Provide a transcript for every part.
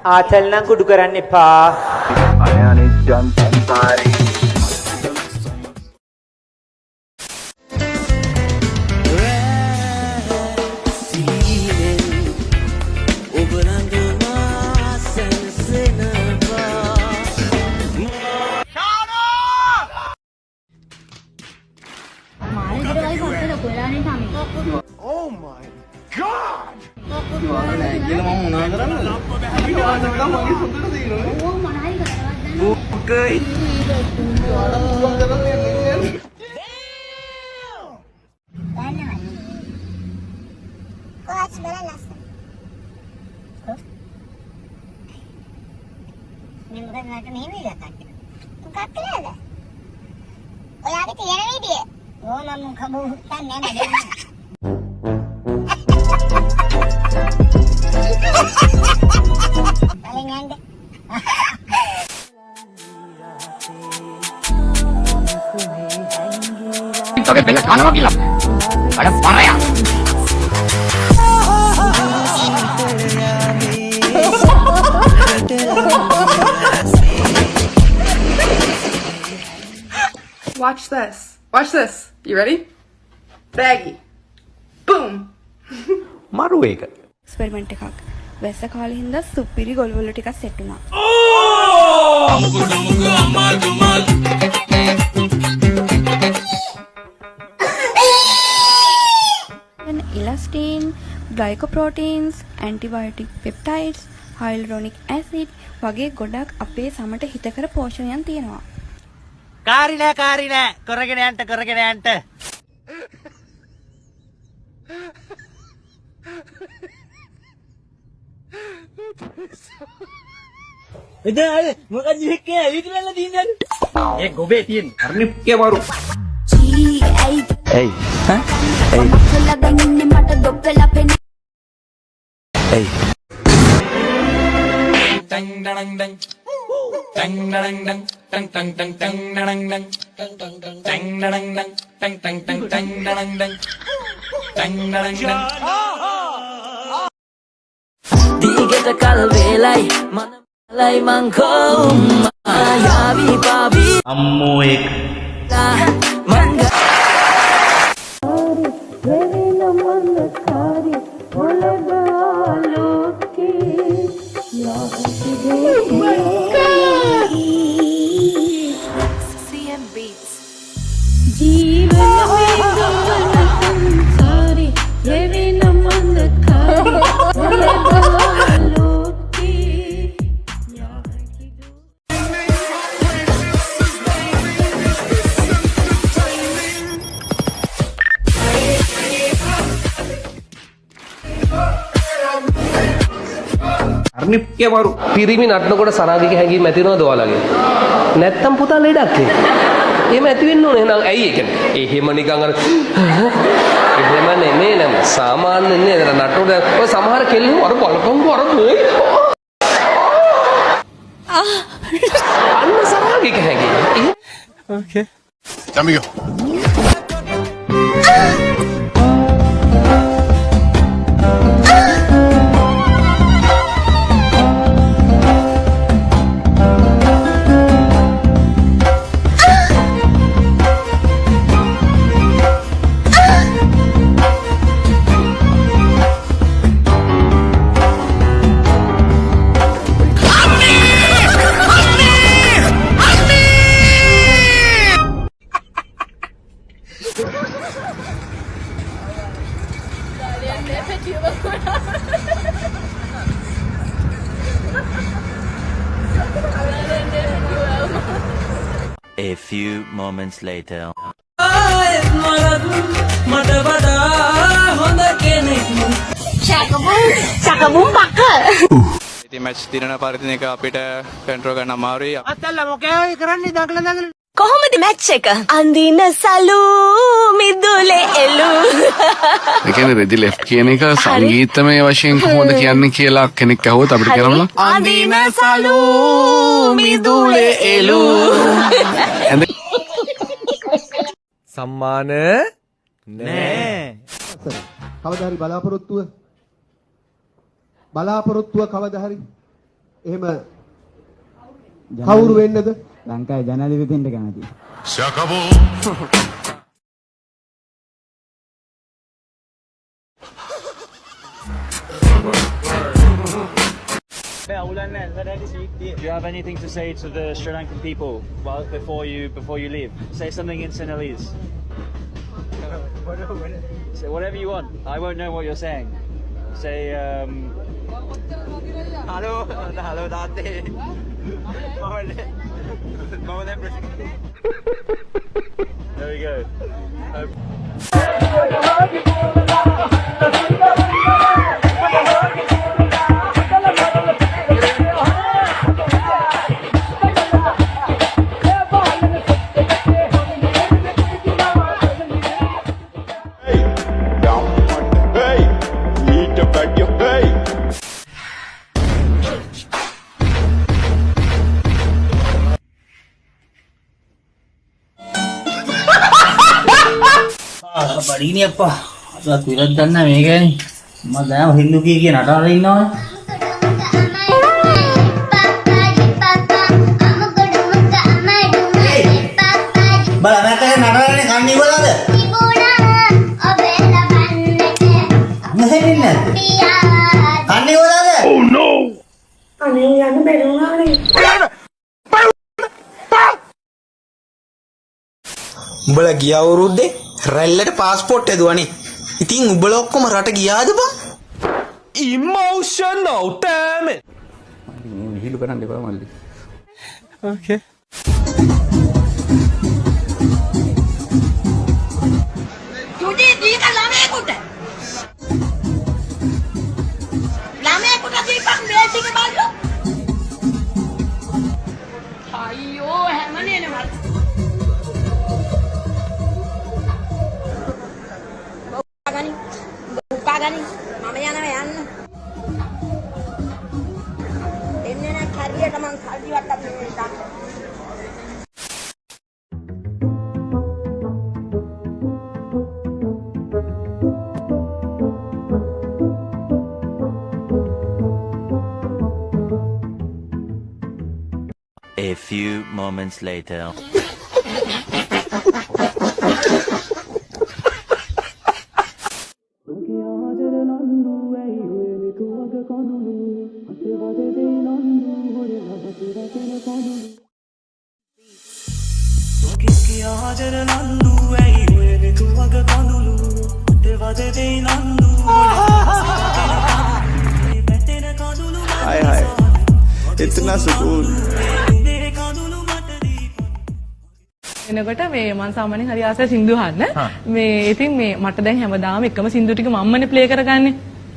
ආතල් නම් කුඩු කරන්න එපා. අනිත්‍යං සංසාරේ Oh my god! Toke bela kanama gila. Ada paraya. Watch this. Watch this. You ready? Baggy. Boom. මරු ඒක. එක්ස්පෙරිමන්ට් එකක්. වැස්ස කාලේ හින්දා සුපිරි ගොල් වල ටිකක් සෙට් වුණා. Elastin, glycoproteins, antibiotic peptides, hyaluronic acid වගේ ගොඩක් අපේ සමට හිතකර පෝෂණයන් තියෙනවා. කාරි නෑ කරගෙන යන්න එදා මොකද ඉක්කේ ඇවිත්ලා තියෙන්නේ ඒ ගොබේ තියෙන අර්නිප්කේ වරු Hey, huh? Hey. Hey. Digita kalvelai manalai mangkau mayavi pavi අම්මෝ ඒක mangga අර්නිප්කේ වරු පිරිමි නටනකොට සරාගික හැඟීම් ඇති වෙනවද ඔයාලගේ? නැත්තම් පුතා ලෙඩක් නේ. එහෙම ඇති වෙන්න ඕනේ. එහෙනම් ඇයි ඒ කියන්නේ? එහෙම නිකන් අර එහෙම නෙමෙයි නම. සාමාන්‍ය නේ නටනකොට ඔය සමහර කෙල්ලෝ අර බලපංකෝ අර අන්න සරාගික හැඟීම්. Okay. Amigo. A few moments later. ඉතින් මැච් දිනන පරිදි එක අපිට කන්ට්‍රෝල් ගන්න අමාරුයි. අතල්ලා මොකද කරන්නේ දඟල කොහොමද මැච් එක අඳින සලු මිදුලේ එළු ඒ කියන්නේ රෙදි ලෙෆ්ට් කියන එක සංගීතමය වශයෙන් කොහොමද කියන්නේ කියලා කෙනෙක් අහුවොත් අපිට කියනවා අඳින සලු මිදුලේ එළු සම්මාන නෑ කවදා හරි බලාපොරොත්තුව කවදා හරි එහෙම කවුරු වෙන්නද? ලංකාවේ ජනාධිපතින්ට කැමති. Do you have anything to say to the Sri Lankan people before you leave? Say something in Sinhalese. Say whatever you want. I won't know what you're saying. Say hello Dante. There we go. බඩීනේ අප්පා අදත් විරත් ගන්න මේකනේ මම දැන් හින්දු කී නටාලා ඉන්නවනේ බලා මට නටාලානේ කන්නේ බලද නැහැ නේද කන්නේ බලද Oh no අනේ යන්න බැරි වුණානේ උඹලා ගිය අවුරුද්දේ රැල්ලට પાස්පෝර්ට් ඇදුවනේ. ඉතින් උඹලා ඔක්කොම රට ගියාද බං? Emotional damn it. විහිළු කරන්න එපා මල්ලි. Okay. චුටි දීක ළමයෙකුට දීපන් මේ ටික බලන්න. අයියෝ හැමනේ නේ Pagani, mama yana yan. Denne na khariya taman khaldi watta me dan. A few moments later. हाय हाय इतना सुकून එනකොට මේ මම සාමාන්‍යයෙන් හරි ආසයි සින්දු අහන්න. මේ ඉතින් මේ මට දැන් හැමදාම එකම සින්දු ටික මම්මනේ ප්ලේ කරගන්නේ.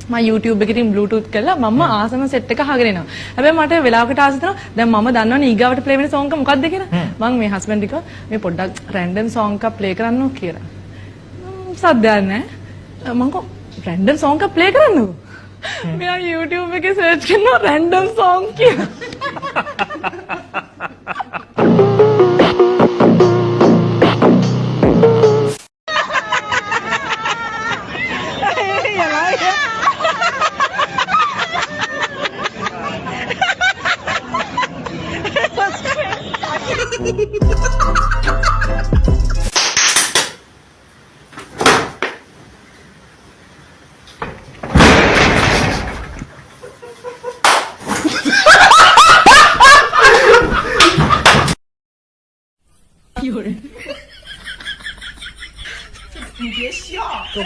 මම YouTube එකේ ඉතින් Bluetooth කරලා මම ආසම සෙට් එක අහගෙන එනවා. හැබැයි මට වෙලාවකට ආස හිතෙනවා දැන් මම දන්නවනේ ඊගාවට ප්ලේ වෙන සෝංග එක මොකක්ද කියලා. මම මේ හස්බන්ඩ් එක මේ පොඩ්ඩක් රැන්ඩම් සෝංග එකක් ප්ලේ කරන්නෝ කියලා. සද්දයක් නැහැ. මම කො රැන්ඩම් සෝංග එකක් ප්ලේ කරන්නෝ. මෙයා YouTube එකේ සර්ච් කරනවා රැන්ඩම් සෝංග කියලා.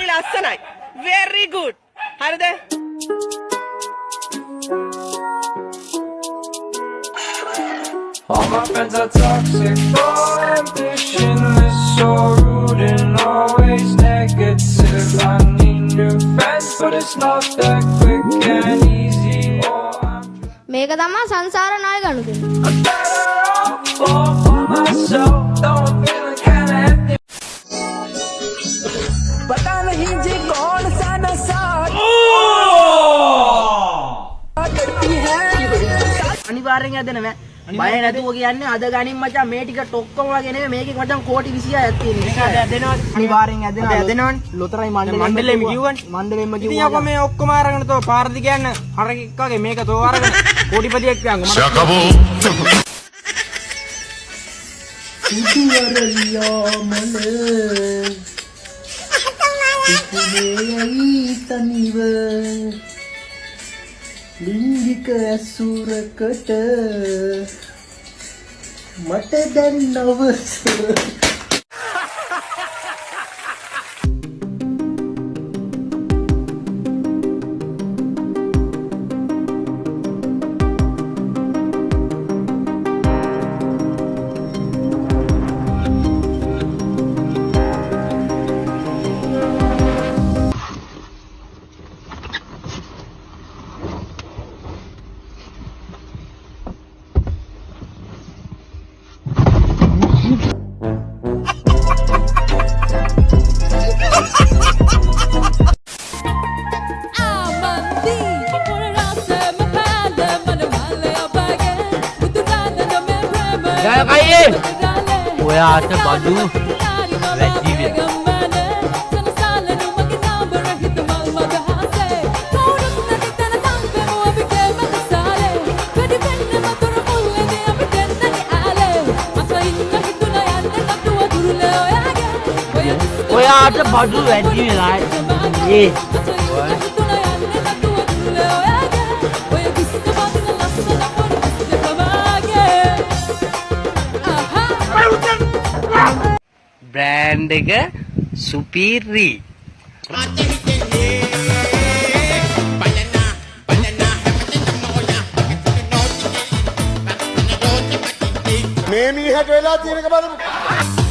ලස්සනයි. Very good. හරිද? All my friends are toxic, so ambitionless, so rude and always negative. I need new friends, but it's not that quick and easy. මේක තමයි සංසාර ණය ගනුදෙන්න. I'm better off for myself, though I'm feeling kinda empty. पता नहीं जी कौन सा नशा करती है අනිවාර්යෙන් ඇදෙන මෑ බය නැතුව කියන්නේ අද ගනින් මචං මේ ටික ඔක්කොම වගේ නෙමෙයි මේකේ මචං කෝටි 26ක් තියෙන නිසා ඇදෙනවා අනිවාර්යෙන් ඇදෙනවනේ ලොතරයි මණ්ඩලෙම කිව්වනේ මණ්ඩලෙම කිව්වා ඉතින් අප මේ ඔක්කොම අරගෙන තෝ පාරදි කියන්න හරකෙක් වගේ මේක තෝ අරගෙන කෝටිපතියෙක් කියන්කො Se acabó. ලිංගික ඇසුරකට මට දැන් අවසර ඔයාට බඩු වැඩි වෙනවා. ඔයාට බඩු වැඩි වෙලා ඒ බ්‍රෑන්ඩ් එක සුපීරි. මේ මීහට වෙලා තියෙනක බලමු.